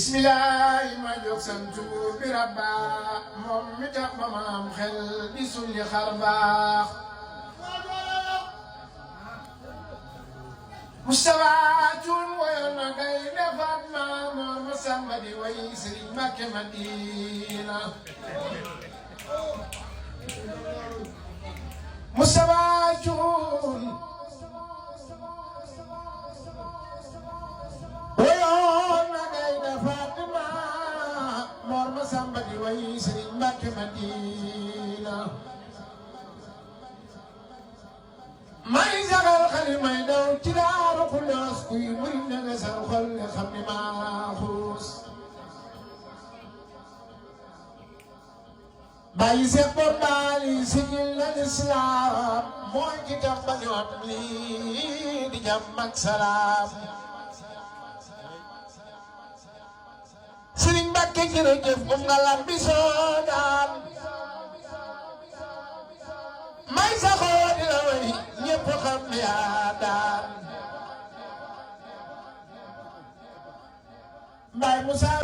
bismillahi ma jóg santu bi rabba moom mi tax ba ma am xel di sulli xar baax Mustafa cuun woyoon na ngay defaat ma moor ma samba di way Sëriñ Mbàkke Madina Mustafa cuun woyoon na ngay defaat ma moor ma samba di way Sëriñ Mbàkke Madina may sagal xali may daw ci Daaru Xudoos kuy muy na nga sar xol ne xam ni maa xuus bàyyi seet bombaali sigil na lislaam mooy ki tax ba ñu am lii di jàmm ak salaam Sëriñ Mbàkke jërëjëf bu nga lam bi soodaan may saxoo di la way ñépp xam ne yaa daan Baay Musaa